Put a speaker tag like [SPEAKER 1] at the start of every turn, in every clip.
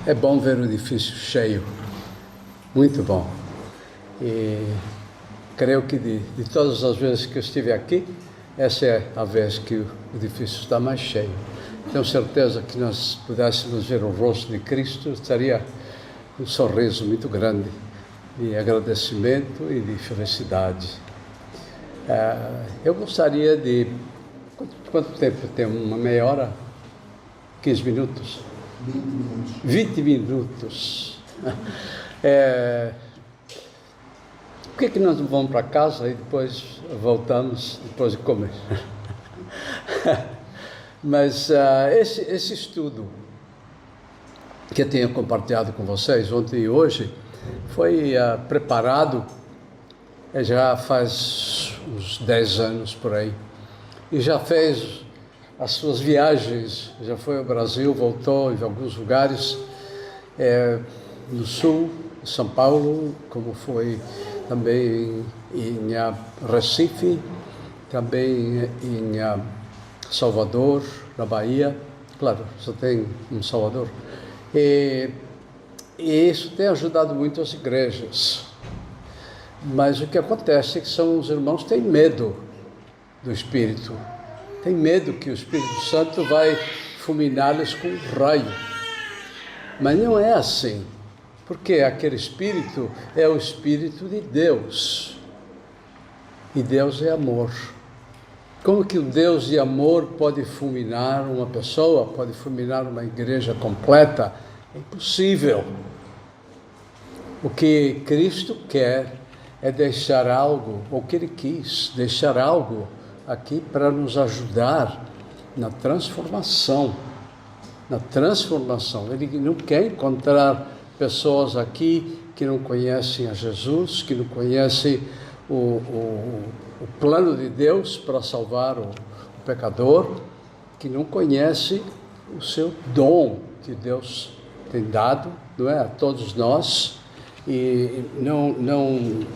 [SPEAKER 1] É bom ver o edifício cheio, muito bom. E creio que de todas as vezes que eu estive aqui, essa é a vez que o edifício está mais cheio. Tenho certeza que nós pudéssemos ver o rosto de Cristo, estaria um sorriso muito grande de agradecimento e de felicidade. Eu gostaria de... Quanto tempo tem? Uma meia hora? 15 minutos? 20 minutos. Por que nós não vamos para casa e depois voltamos depois de comer? Mas esse estudo que eu tenho compartilhado com vocês ontem e hoje foi preparado já faz uns 10 anos por aí. E já fez as suas viagens, já foi ao Brasil, voltou em alguns lugares, no sul, em São Paulo, como foi também em Recife, também em Salvador, na Bahia, claro, só tem um Salvador. E isso tem ajudado muito as igrejas. Mas o que acontece é que os irmãos têm medo do Espírito. Tem medo que o Espírito Santo vai fulminá-los com um raio. Mas não é assim. Porque aquele Espírito é o Espírito de Deus. E Deus é amor. Como que o Deus de amor pode fulminar uma pessoa, pode fulminar uma igreja completa? É impossível. O que Cristo quer é deixar algo, ou que Ele quis deixar algo aqui para nos ajudar na transformação. Na transformação. Ele não quer encontrar pessoas aqui que não conhecem a Jesus, que não conhecem o plano de Deus para salvar o pecador, que não conhecem o seu dom que Deus tem dado, não é, a todos nós, e não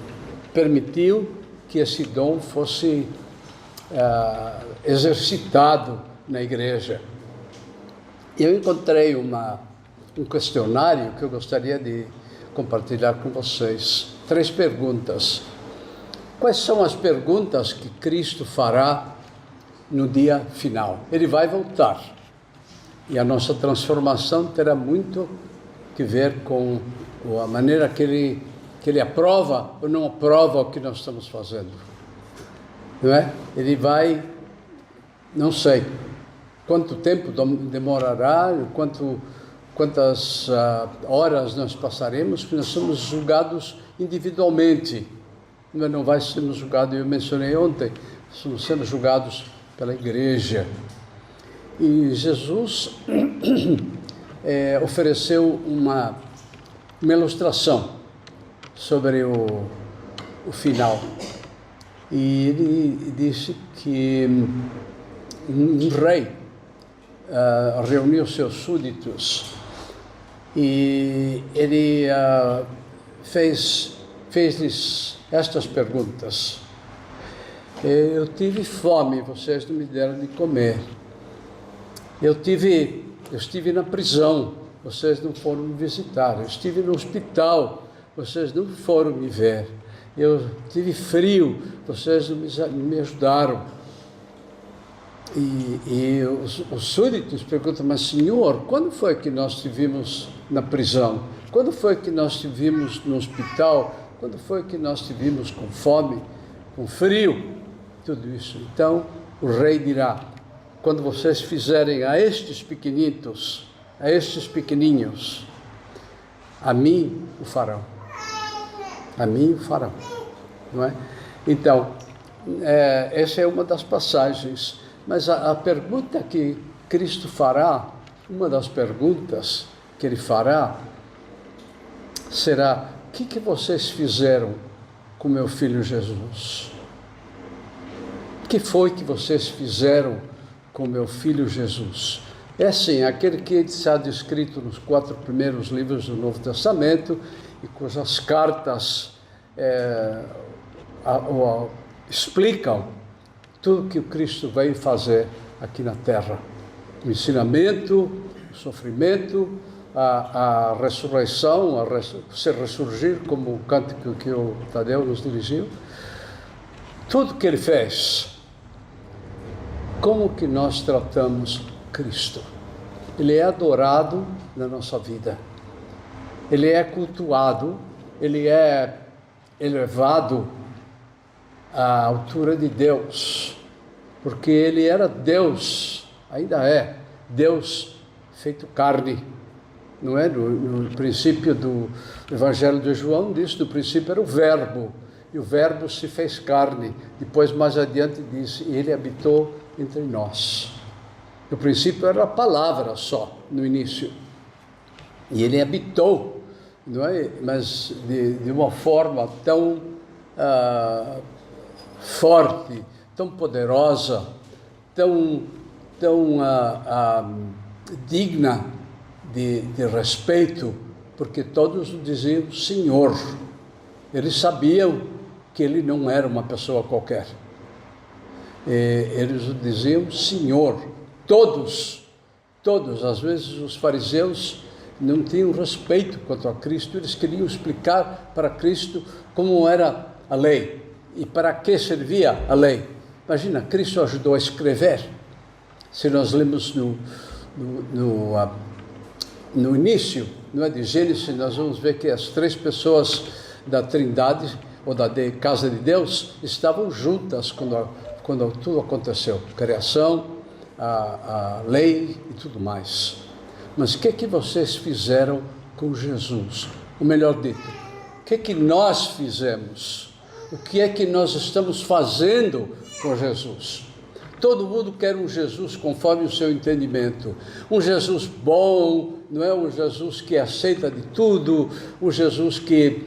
[SPEAKER 1] permitiu que esse dom fosse exercitado na igreja. Eu encontrei um questionário que eu gostaria de compartilhar com vocês. 3 perguntas. Quais são as perguntas que Cristo fará no dia final? Ele vai voltar. E a nossa transformação terá muito que ver com a maneira que ele aprova ou não aprova o que nós estamos fazendo. Não é? Ele vai, não sei quanto tempo demorará, quantas horas nós passaremos, porque nós somos julgados individualmente. Não vai ser julgado, eu mencionei ontem, estamos sendo julgados pela igreja. E Jesus ofereceu uma ilustração sobre o final. E ele disse que um rei reuniu seus súditos e ele fez-lhes estas perguntas. Eu tive fome, vocês não me deram de comer. Eu estive na prisão, vocês não foram me visitar. Eu estive no hospital, vocês não foram me ver. Eu tive frio, vocês não me ajudaram. E os súditos perguntam, mas Senhor, quando foi que nós te vimos na prisão? Quando foi que nós te vimos no hospital? Quando foi que nós te vimos com fome, com frio? Tudo isso. Então, o rei dirá, quando vocês fizerem a estes pequenininhos, a mim o farão. A mim o farão. Não é? Então, essa é uma das passagens. Mas a pergunta que Cristo fará, uma das perguntas que Ele fará, será, o que vocês fizeram com meu filho Jesus? O que foi que vocês fizeram com meu filho Jesus? É assim, aquele que está descrito nos 4 primeiros livros do Novo Testamento e cujas cartas explicam tudo que o Cristo veio fazer aqui na terra. O ensinamento, o sofrimento, a ressurreição, se ressurgir, como o cântico que o Tadeu nos dirigiu, tudo que ele fez, como que nós tratamos Cristo? Ele é adorado na nossa vida, ele é cultuado, ele é elevado à altura de Deus, porque ele era Deus, ainda é Deus feito carne, não é? No princípio do Evangelho de João, diz, no princípio era o Verbo, e o Verbo se fez carne. Depois, mais adiante, diz, e ele habitou entre nós. No princípio era a palavra só, no início. E ele habitou, não é? Mas de uma forma tão forte, tão poderosa, tão digna de respeito, porque todos o diziam Senhor. Eles sabiam que ele não era uma pessoa qualquer. Eles o diziam Senhor. Todos, às vezes os fariseus não tinham respeito quanto a Cristo, eles queriam explicar para Cristo como era a lei e para que servia a lei. Imagina, Cristo ajudou a escrever. Se nós lemos no início, não é, de Gênesis, nós vamos ver que as 3 pessoas da Trindade, ou da casa de Deus, estavam juntas quando tudo aconteceu, criação, a lei e tudo mais. Mas o que vocês fizeram com Jesus? Ou melhor dito, o que nós fizemos? O que é que nós estamos fazendo com Jesus? Todo mundo quer um Jesus conforme o seu entendimento. Um Jesus bom, não é? Um Jesus que aceita de tudo, um Jesus que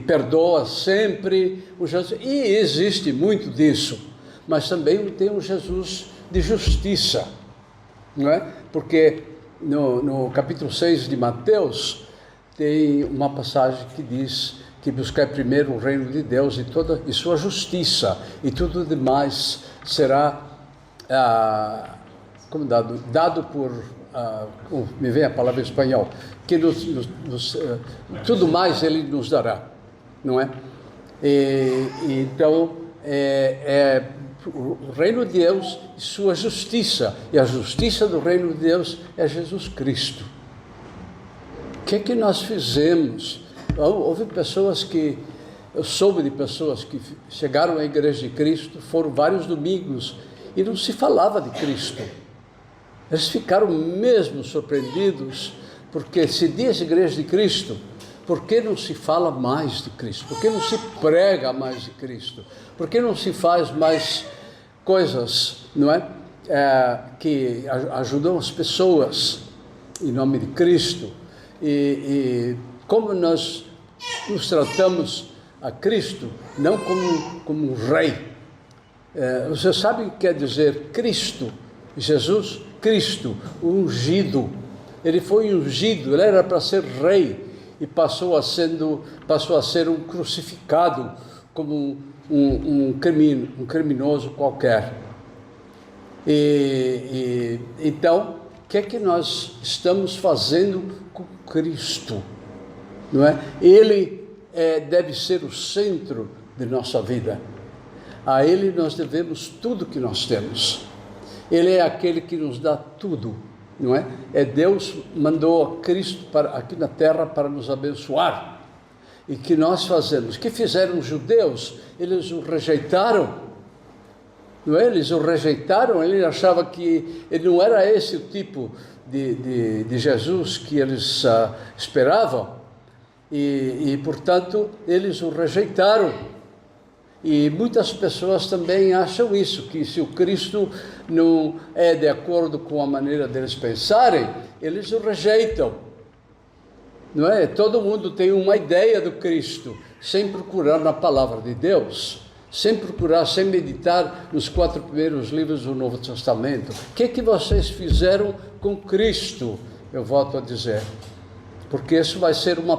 [SPEAKER 1] perdoa sempre. E existe muito disso. Mas também tem um Jesus de justiça, não é? Porque no capítulo 6 de Mateus, tem uma passagem que diz que buscar primeiro o reino de Deus e sua justiça, e tudo demais será dado por, me vem a palavra em espanhol, que tudo mais ele nos dará, não é? Então, o reino de Deus e sua justiça, e a justiça do reino de Deus é Jesus Cristo. O que nós fizemos? Houve pessoas eu soube de pessoas que chegaram à igreja de Cristo, foram vários domingos e não se falava de Cristo. Eles ficaram mesmo surpreendidos, porque se diz igreja de Cristo, por que não se fala mais de Cristo? Por que não se prega mais de Cristo? Por que não se faz mais coisas, não é? Que ajudam as pessoas em nome de Cristo? E como nós nos tratamos a Cristo, não como um rei. Você sabe o que quer dizer Cristo? Jesus, Cristo, ungido. Ele foi ungido, ele era para ser rei e passou a ser um crucificado como um criminoso qualquer. Então, o que é que nós estamos fazendo com Cristo? Não é? Ele deve ser o centro de nossa vida. A Ele nós devemos tudo que nós temos. Ele é aquele que nos dá tudo, não é? Deus mandou a Cristo aqui na terra para nos abençoar. E que nós fazemos? O que fizeram os judeus? Eles o rejeitaram, não é? Eles o rejeitaram, ele achava que ele não era esse o tipo de Jesus que eles esperavam, e portanto eles o rejeitaram. E muitas pessoas também acham isso, que se o Cristo não é de acordo com a maneira deles pensarem, eles o rejeitam, não é? Todo mundo tem uma ideia do Cristo, sem procurar na palavra de Deus, sem meditar nos 4 primeiros livros do Novo Testamento. O que vocês fizeram com Cristo? Eu volto a dizer, porque isso vai ser uma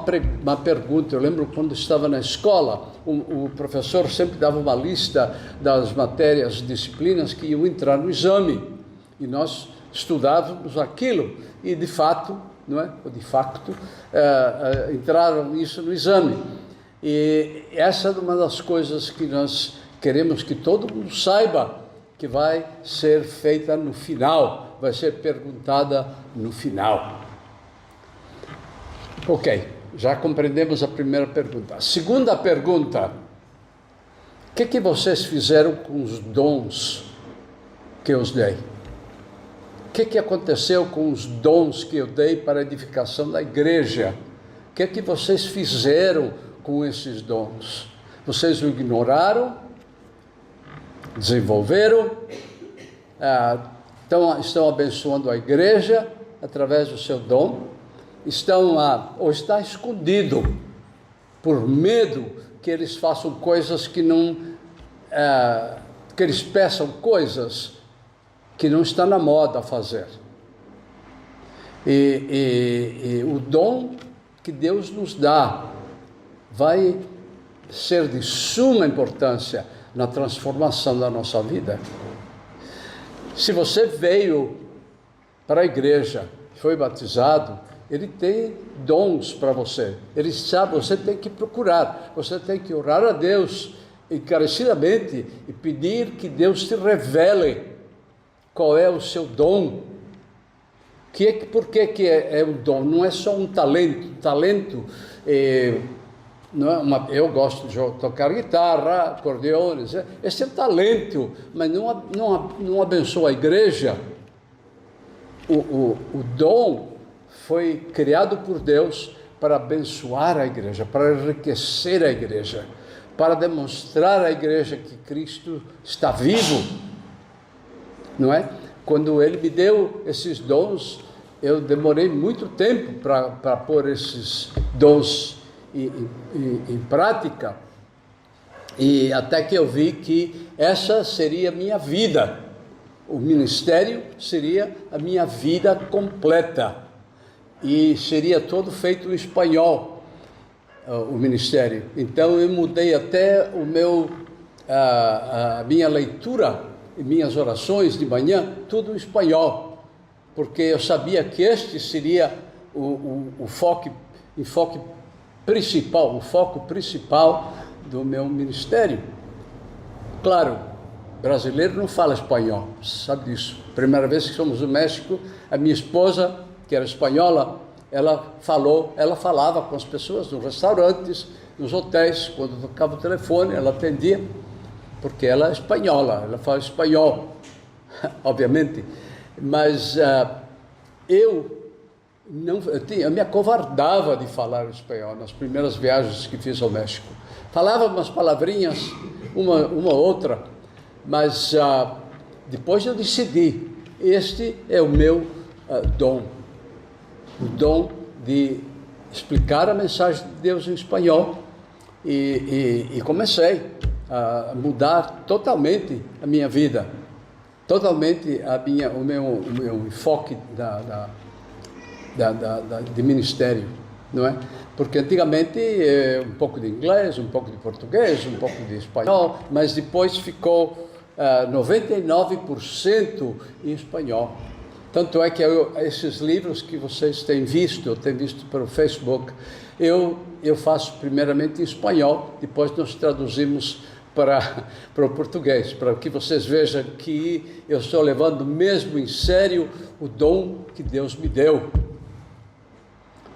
[SPEAKER 1] pergunta. Eu lembro quando estava na escola, o professor sempre dava uma lista das matérias, disciplinas que iam entrar no exame, e nós estudávamos aquilo, e de fato não é? Ou de facto, entraram isso no exame. E essa é uma das coisas que nós queremos que todo mundo saiba, que vai ser feita no final, vai ser perguntada no final. Ok, já compreendemos a primeira pergunta. A segunda pergunta: o que vocês fizeram com os dons que eu os dei? O que aconteceu com os dons que eu dei para a edificação da igreja? O que vocês fizeram com esses dons? Vocês o ignoraram? Desenvolveram? Estão abençoando a igreja através do seu dom? Ou está escondido por medo que eles façam coisas que não, que eles peçam coisas que não está na moda fazer. E o dom que Deus nos dá vai ser de suma importância na transformação da nossa vida. Se você veio para a igreja, foi batizado, ele tem dons para você. Ele sabe, você tem que procurar, você tem que orar a Deus encarecidamente e pedir que Deus te revele qual é o seu dom. Por que é um dom? Não é só um talento. Talento não é eu gosto de tocar guitarra, acordeões. Esse é talento, mas não abençoa a igreja. O dom foi criado por Deus para abençoar a igreja, para enriquecer a igreja, para demonstrar à igreja que Cristo está vivo, não é? Quando Ele me deu esses dons, eu demorei muito tempo para pôr esses dons em prática, e até que eu vi que essa seria a minha vida, o ministério seria a minha vida completa, e seria todo feito em espanhol, o ministério. Então eu mudei até a minha leitura e minhas orações de manhã, tudo em espanhol, porque eu sabia que este seria o foco principal do meu ministério. Claro, brasileiro não fala espanhol, sabe disso. Primeira vez que fomos no México, a minha esposa, que era espanhola, ela falava com as pessoas nos restaurantes, nos hotéis, quando tocava o telefone, ela atendia, porque ela é espanhola, ela fala espanhol, obviamente. Mas eu me acovardava de falar espanhol nas primeiras viagens que fiz ao México. Falava umas palavrinhas, uma outra, mas depois eu decidi, este é o meu dom, o dom de explicar a mensagem de Deus em espanhol, e comecei a mudar totalmente a minha vida, totalmente o meu enfoque de ministério, não é? Porque antigamente um pouco de inglês, um pouco de português, um pouco de espanhol, mas depois ficou 99% em espanhol. Tanto é que esses livros que vocês têm visto, eu tenho visto pelo Facebook, eu faço primeiramente em espanhol, depois nós traduzimos para o português, para que vocês vejam que eu estou levando mesmo em sério o dom que Deus me deu.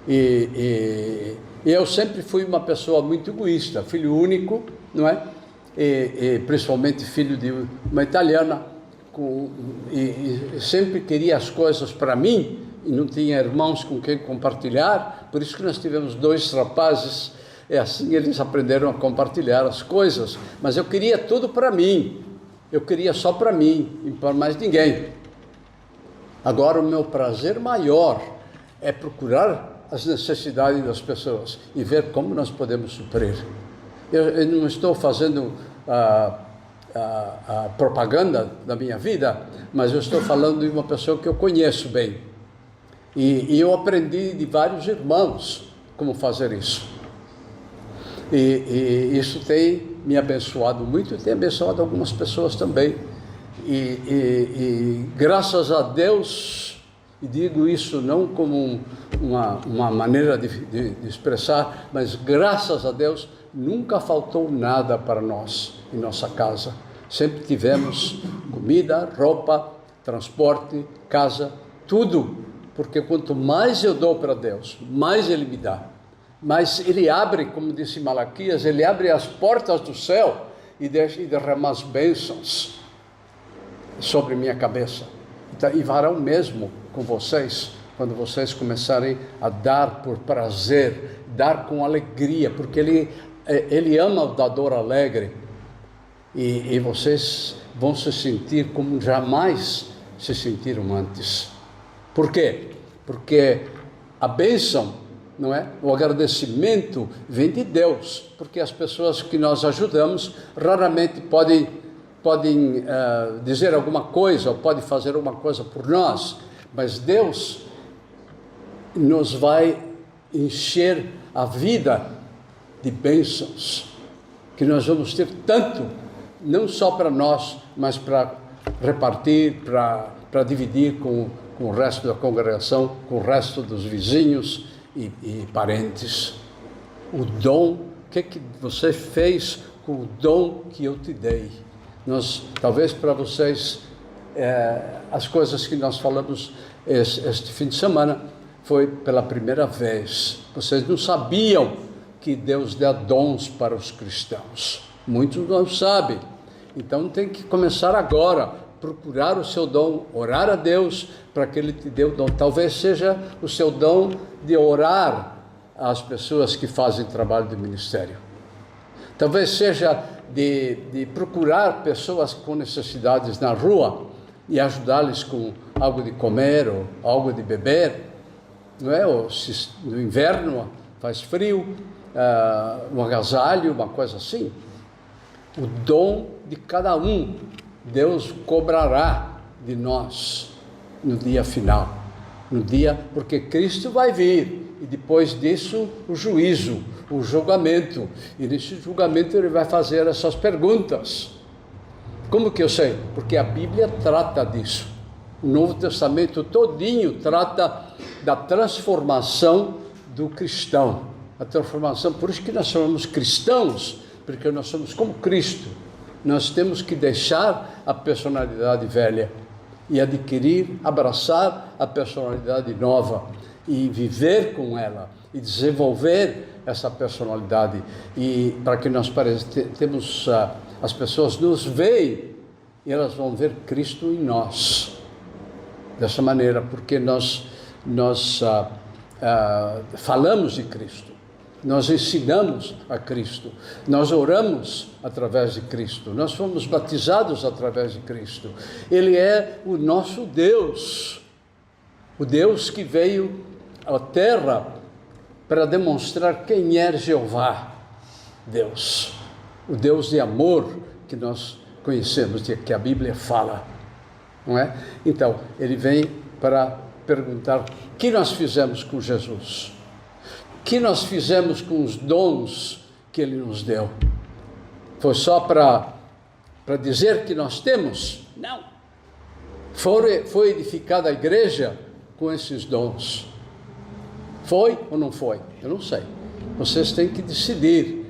[SPEAKER 1] E eu sempre fui uma pessoa muito egoísta, filho único, não é? E principalmente filho de uma italiana, e sempre queria as coisas para mim, e não tinha irmãos com quem compartilhar, por isso que nós tivemos 2 rapazes, e assim eles aprenderam a compartilhar as coisas, mas eu queria tudo para mim, eu queria só para mim, e para mais ninguém. Agora o meu prazer maior é procurar as necessidades das pessoas e ver como nós podemos suprir. Eu não estou fazendo a propaganda da minha vida, mas eu estou falando de uma pessoa que eu conheço bem. E eu aprendi de vários irmãos como fazer isso. E isso tem me abençoado muito e tem abençoado algumas pessoas também. E graças a Deus, E digo isso não como uma maneira de expressar, mas graças a Deus nunca faltou nada para nós em nossa casa. Sempre tivemos comida, roupa, transporte, casa, tudo. Porque quanto mais eu dou para Deus, mais Ele me dá. Mas Ele abre, como disse Malaquias, Ele abre as portas do céu e derrama as bênçãos sobre minha cabeça. E fará o mesmo com vocês, quando vocês começarem a dar por prazer, dar com alegria, porque Ele ama o dador alegre, e vocês vão se sentir como jamais se sentiram antes. Por quê? Porque a bênção, não é? O agradecimento vem de Deus, porque as pessoas que nós ajudamos raramente podem dizer alguma coisa, ou podem fazer alguma coisa por nós, mas Deus nos vai encher a vida de bênçãos, que nós vamos ter tanto, não só para nós, mas para repartir, para dividir com o resto da congregação, com o resto dos vizinhos e parentes. O dom, o que você fez com o dom que eu te dei? Talvez para vocês, as coisas que nós falamos este fim de semana, foi pela primeira vez. Vocês não sabiam que Deus dá dons para os cristãos. Muitos não sabem. Então tem que começar agora, procurar o seu dom, orar a Deus para que Ele te dê o dom. Talvez seja o seu dom de orar às pessoas que fazem trabalho de ministério. Talvez seja de procurar pessoas com necessidades na rua e ajudá-los com algo de comer ou algo de beber, não é? Ou se no inverno faz frio, um agasalho, uma coisa assim. O dom de cada um, Deus cobrará de nós no dia final, porque Cristo vai vir, e depois disso o juízo, o julgamento, e nesse julgamento Ele vai fazer essas perguntas. Como que eu sei? Porque a Bíblia trata disso. O Novo Testamento todinho trata da transformação do cristão, a transformação. Por isso que nós somos cristãos, porque nós somos como Cristo. Nós temos que deixar a personalidade velha e adquirir, abraçar a personalidade nova e viver com ela e desenvolver essa personalidade, e para que nós temos as pessoas nos veem e elas vão ver Cristo em nós dessa maneira, porque nós falamos de Cristo, nós ensinamos a Cristo, nós oramos através de Cristo, nós fomos batizados através de Cristo. Ele é o nosso Deus, o Deus que veio à terra para demonstrar quem é Jeová, Deus, o Deus de amor que nós conhecemos, que a Bíblia fala, não é? Então, ele vem para perguntar: o que nós fizemos com Jesus? O que nós fizemos com os dons que ele nos deu? Foi só para dizer que nós temos? Não. Foi edificada a igreja com esses dons. Foi ou não foi? Eu não sei. Vocês têm que decidir.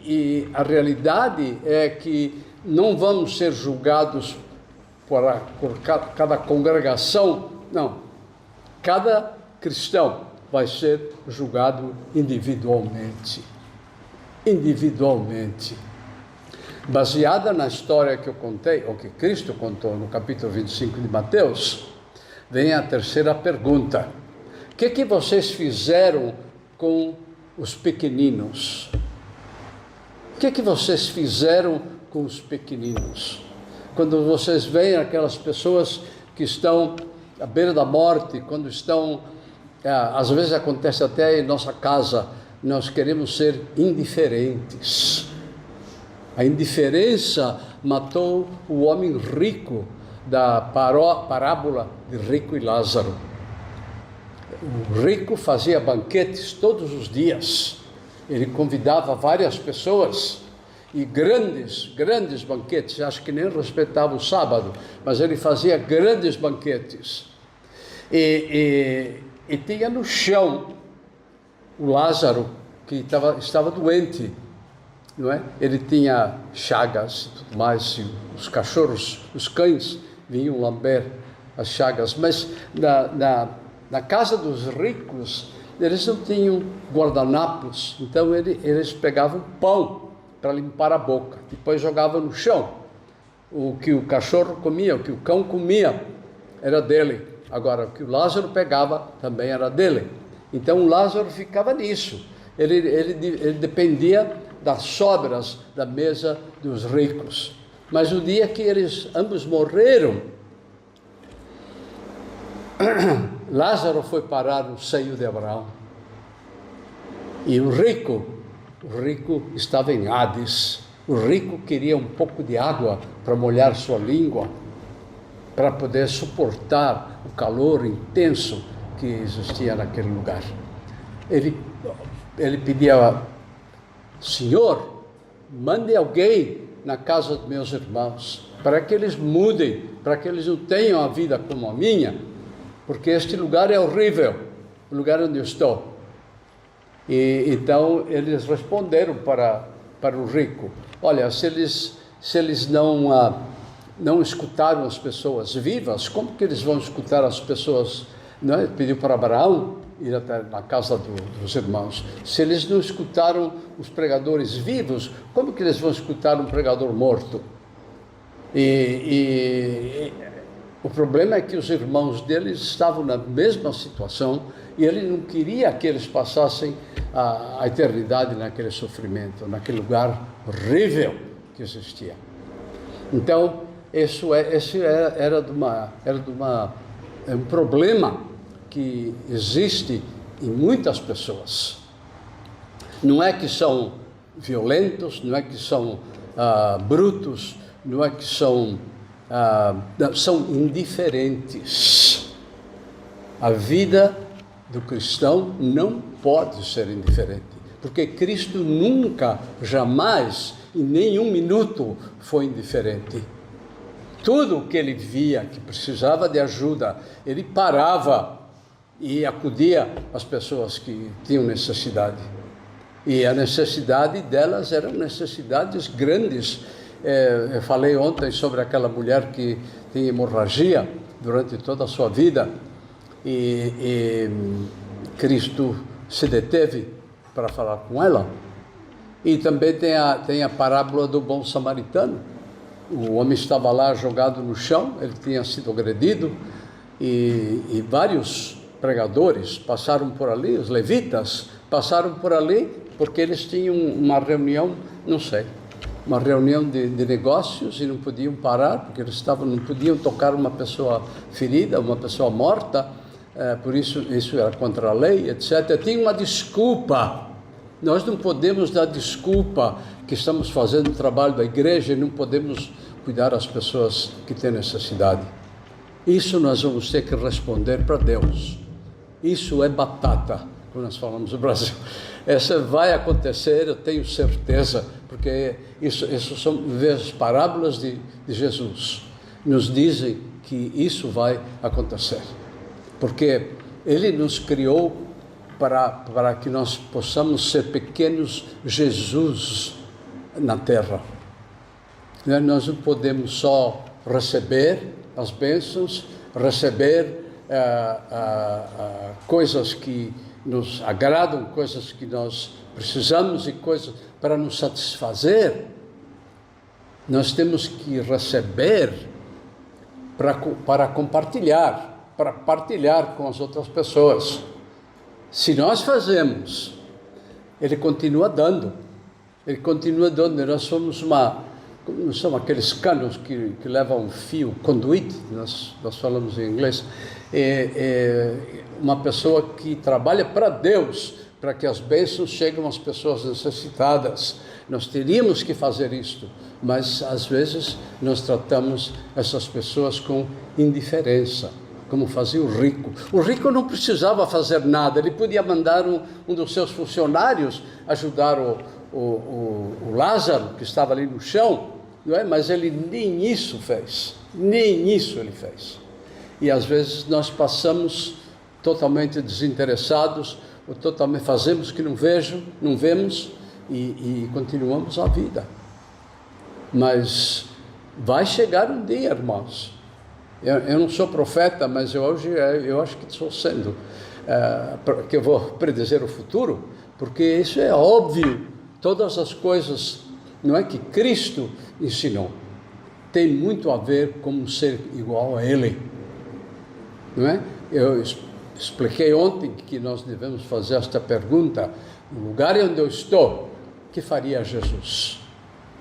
[SPEAKER 1] E a realidade é que não vamos ser julgados por cada congregação, não. Cada cristão vai ser julgado individualmente. Individualmente. Baseada na história que eu contei, ou que Cristo contou no capítulo 25 de Mateus, vem a terceira pergunta: o que vocês fizeram com os pequeninos? O que vocês fizeram com os pequeninos? Quando vocês veem aquelas pessoas que estão à beira da morte, quando estão, às vezes acontece até em nossa casa, nós queremos ser indiferentes. A indiferença matou o homem rico da parábola de Rico e Lázaro. O rico fazia banquetes todos os dias. Ele convidava várias pessoas e grandes banquetes. Acho que nem respeitava o sábado, mas ele fazia grandes banquetes. E tinha no chão o Lázaro, que estava doente, não é? Ele tinha chagas e tudo mais, e os cachorros, os cães, vinham lamber as chagas. Mas na casa dos ricos, eles não tinham guardanapos, então eles pegavam pão para limpar a boca, depois jogavam no chão. O que o cachorro comia, o que o cão comia, era dele. Agora, o que o Lázaro pegava, também era dele. Então, o Lázaro ficava nisso. Ele dependia das sobras da mesa dos ricos. Mas o dia que eles ambos morreram, Lázaro foi parar no seio de Abraão. E o rico estava em Hades. O rico queria um pouco de água para molhar sua língua, para poder suportar o calor intenso que existia naquele lugar. Ele pedia: Senhor, mande alguém na casa dos meus irmãos, para que eles mudem, para que eles não tenham a vida como a minha, porque este lugar é horrível, o lugar onde eu estou. E então eles responderam para o rico: olha, se eles não escutaram as pessoas vivas, como que eles vão escutar as pessoas? Não é? Ele pediu para Abraão ir até na casa dos irmãos. Se eles não escutaram os pregadores vivos, como que eles vão escutar um pregador morto? E o problema é que os irmãos deles estavam na mesma situação e ele não queria que eles passassem a eternidade naquele sofrimento, naquele lugar horrível que existia. Então, esse era um problema que existe em muitas pessoas. Não é que são violentos, não é que são brutos, não é que são indiferentes. A vida do cristão não pode ser indiferente, porque Cristo nunca, jamais, em nenhum minuto foi indiferente. Tudo o que ele via que precisava de ajuda, ele parava e acudia às pessoas que tinham necessidade. E a necessidade delas eram necessidades grandes. Eu falei ontem sobre aquela mulher que tem hemorragia durante toda a sua vida e Cristo se deteve para falar com ela. E também tem a parábola do bom samaritano. O homem estava lá jogado no chão, ele tinha sido agredido e vários pregadores passaram por ali, os levitas passaram por ali porque eles tinham uma reunião, uma reunião de negócios e não podiam parar, porque eles não podiam tocar uma pessoa ferida, uma pessoa morta, por isso era contra a lei, etc. Tinha uma desculpa. Nós não podemos dar desculpa que estamos fazendo o trabalho da igreja e não podemos cuidar das pessoas que têm necessidade. Isso nós vamos ter que responder para Deus. Isso é batata, como nós falamos no Brasil. Essa vai acontecer, eu tenho certeza, porque isso são as parábolas de Jesus. Nos dizem que isso vai acontecer, porque Ele nos criou para que nós possamos ser pequenos Jesus na terra. Nós não podemos só receber as bênçãos, receber coisas que nos agradam, coisas que nós precisamos e coisas para nos satisfazer. Nós temos que receber para compartilhar, para partilhar com as outras pessoas. Se nós fazemos, Ele continua dando. Ele continua dando. Nós somos não são aqueles canos que levam um fio, conduit, nós falamos em inglês, uma pessoa que trabalha para Deus, para que as bênçãos cheguem às pessoas necessitadas. Nós teríamos que fazer isto, mas às vezes nós tratamos essas pessoas com indiferença, como fazia o rico. O rico não precisava fazer nada, ele podia mandar um dos seus funcionários ajudar o Lázaro, que estava ali no chão, não é? Mas ele nem isso fez, nem isso ele fez. E às vezes nós passamos totalmente desinteressados, ou totalmente fazemos que não vemos e continuamos a vida. Mas vai chegar um dia, irmãos. Eu não sou profeta, mas hoje eu acho que estou sendo, que eu vou predizer o futuro, porque isso é óbvio. Todas as coisas, não é que Cristo ensinou, tem muito a ver com ser igual a Ele, não é? Eu expliquei ontem que nós devemos fazer esta pergunta: no lugar onde eu estou, o que faria Jesus?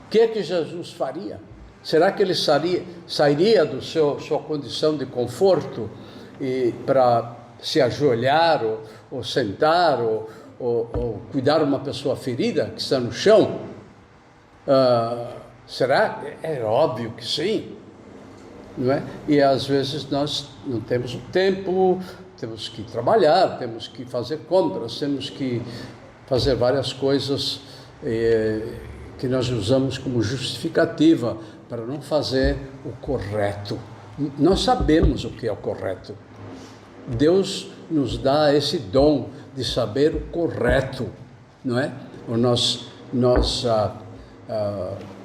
[SPEAKER 1] O que é que Jesus faria? Será que ele sairia da sua condição de conforto para se ajoelhar, ou sentar, ou cuidar de uma pessoa ferida que está no chão? Será? É óbvio que sim, não é? E às vezes nós não temos o tempo, temos que trabalhar, temos que fazer compras, temos que fazer várias coisas que nós usamos como justificativa para não fazer o correto. Nós sabemos o que é o correto. Deus nos dá esse dom de saber o correto, não é? Nós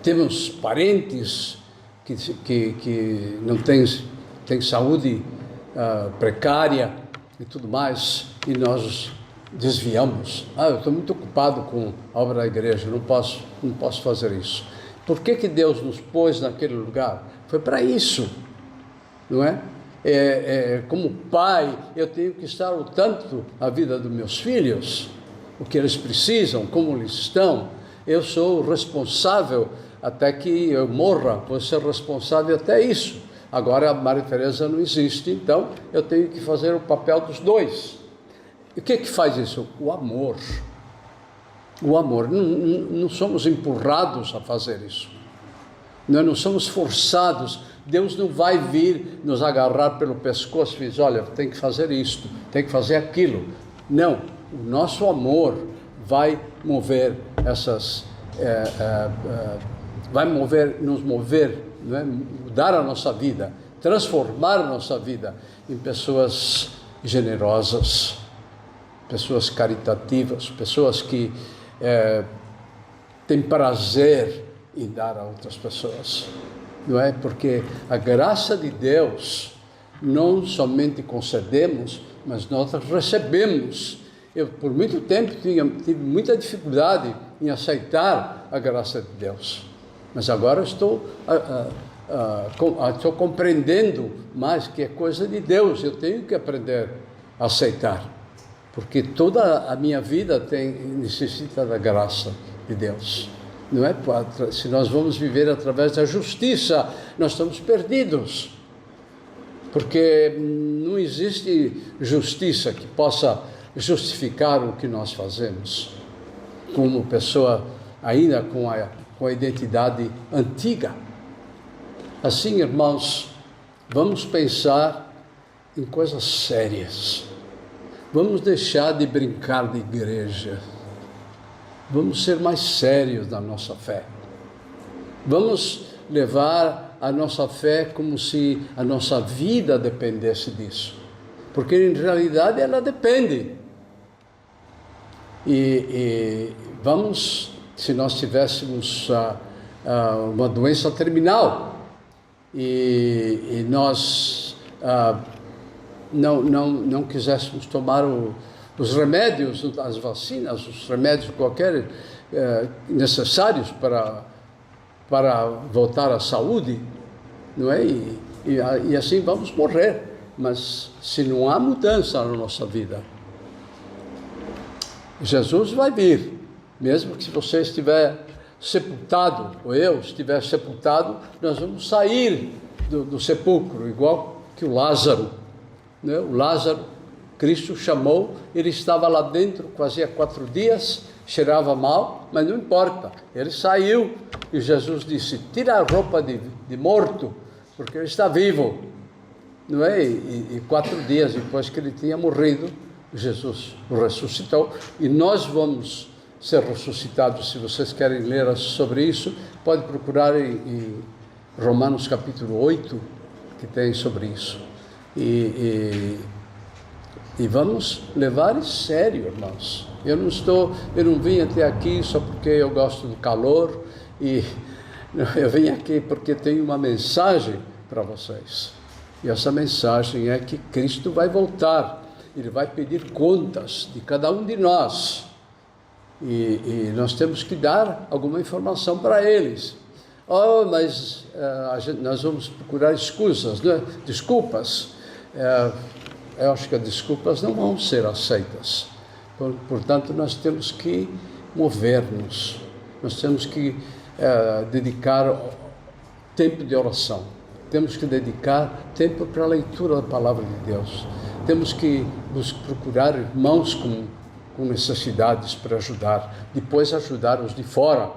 [SPEAKER 1] temos parentes que não têm saúde precária e tudo mais, e nós desviamos. Eu estou muito ocupado com a obra da igreja, não posso fazer isso. Por que Deus nos pôs naquele lugar? Foi para isso, não é? Como pai, eu tenho que estar ao tanto da vida dos meus filhos, o que eles precisam, como eles estão. Eu sou responsável até que eu morra, vou ser responsável até isso. Agora a Maria Teresa não existe, então eu tenho que fazer o papel dos dois. E o que faz isso? O amor. O amor. Não somos empurrados a fazer isso. Nós não somos forçados. Deus não vai vir nos agarrar pelo pescoço e dizer: olha, tem que fazer isto, tem que fazer aquilo. Não. O nosso amor vai mover nos mover, não é? Mudar a nossa vida, transformar a nossa vida em pessoas generosas, pessoas caritativas, pessoas que têm prazer em dar a outras pessoas, não é? Porque a graça de Deus não somente concedemos, mas nós recebemos. Eu, por muito tempo, tive muita dificuldade em aceitar a graça de Deus, mas agora estou compreendendo mais que é coisa de Deus. Eu tenho que aprender a aceitar, porque toda a minha vida necessita da graça de Deus, não é? Se nós vamos viver através da justiça, nós estamos perdidos, porque não existe justiça que possa justificar o que nós fazemos, como pessoa ainda com a identidade antiga. Assim, irmãos, vamos pensar em coisas sérias. Vamos deixar de brincar de igreja. Vamos ser mais sérios na nossa fé. Vamos levar a nossa fé como se a nossa vida dependesse disso. Porque, em realidade, ela depende. E vamos, se nós tivéssemos uma doença terminal e nós não quiséssemos tomar os remédios, as vacinas, os remédios qualquer necessários para voltar à saúde, não é? E assim vamos morrer. Mas se não há mudança na nossa vida, Jesus vai vir, mesmo que se você estiver sepultado, ou eu estiver sepultado, nós vamos sair do sepulcro, igual que o Lázaro, né? O Lázaro, Cristo chamou, ele estava lá dentro, fazia 4 dias, cheirava mal, mas não importa, ele saiu, e Jesus disse: tira a roupa de morto, porque ele está vivo, não é? E 4 dias depois que ele tinha morrido, Jesus o ressuscitou, e nós vamos ser ressuscitados. Se vocês querem ler sobre isso, pode procurar em Romanos capítulo 8, que tem sobre isso. E vamos levar em sério, irmãos. Eu não vim até aqui só porque eu gosto do calor, eu vim aqui porque tenho uma mensagem para vocês. E essa mensagem é que Cristo vai voltar. Ele vai pedir contas de cada um de nós. E nós temos que dar alguma informação para eles. Mas nós vamos procurar excusas, né? Desculpas. Eu acho que as desculpas não vão ser aceitas. Portanto, nós temos que mover-nos. Nós temos que dedicar tempo de oração. Temos que dedicar tempo para a leitura da palavra de Deus. Temos que procurar irmãos com necessidades para ajudar. Depois ajudar os de fora.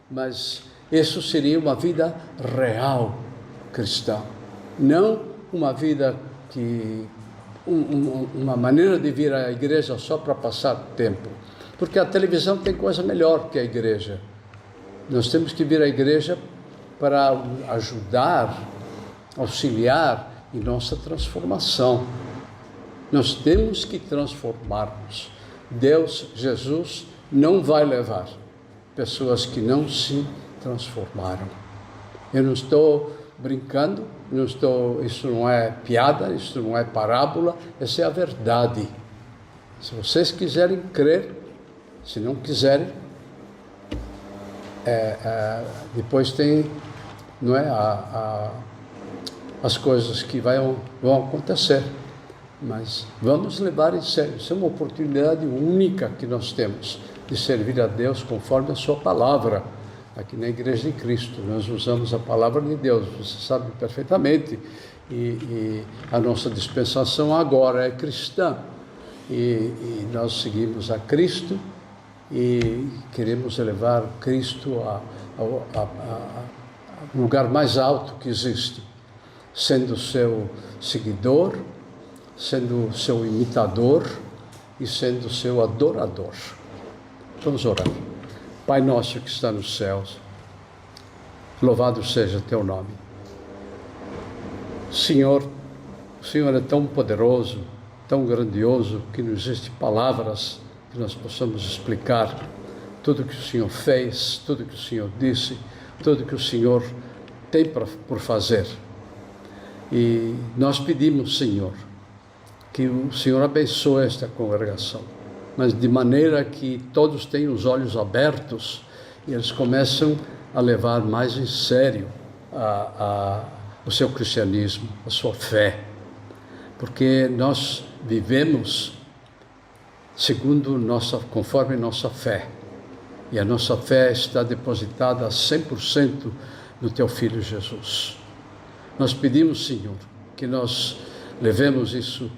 [SPEAKER 1] Mas isso seria uma vida real cristã. Não uma vida uma maneira de vir à igreja só para passar tempo. Porque a televisão tem coisa melhor que a igreja. Nós temos que vir à igreja para ajudar, auxiliar em nossa transformação. Nós temos que transformar-nos. Deus, Jesus, não vai levar pessoas que não se transformaram. Eu não estou brincando, isso não é piada, isso não é parábola, essa é a verdade. Se vocês quiserem crer, se não quiserem, depois tem, não é, as coisas que vão acontecer. Mas vamos levar em sério. Isso é uma oportunidade única que nós temos de servir a Deus conforme a sua palavra. Aqui na Igreja de Cristo, nós usamos a palavra de Deus, você sabe perfeitamente, e a nossa dispensação agora é cristã, e nós seguimos a Cristo, e queremos elevar Cristo ao lugar mais alto que existe, sendo seu seguidor, sendo seu imitador, e sendo seu adorador. Vamos orar. Pai nosso que está nos céus, louvado seja teu nome. Senhor, o Senhor é tão poderoso, tão grandioso, que não existem palavras que nós possamos explicar tudo que o Senhor fez, tudo que o Senhor disse, tudo que o Senhor tem por fazer. E nós pedimos, Senhor, que o Senhor abençoe esta congregação, mas de maneira que todos tenham os olhos abertos e eles começam a levar mais em sério o seu cristianismo, a sua fé, porque nós vivemos conforme nossa fé, e a nossa fé está depositada 100% no teu Filho Jesus. Nós pedimos, Senhor, que nós levemos isso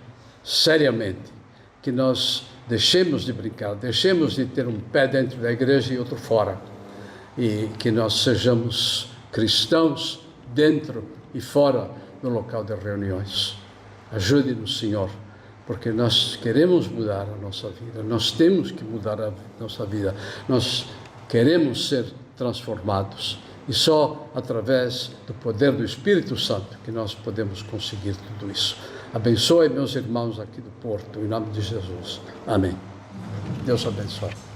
[SPEAKER 1] seriamente, que nós deixemos de brincar, deixemos de ter um pé dentro da igreja e outro fora, e que nós sejamos cristãos dentro e fora do local de reuniões. Ajude-nos, Senhor, porque nós queremos mudar a nossa vida, nós temos que mudar a nossa vida, nós queremos ser transformados, e só através do poder do Espírito Santo que nós podemos conseguir tudo isso. Abençoe meus irmãos aqui do Porto, em nome de Jesus. Amém. Deus abençoe.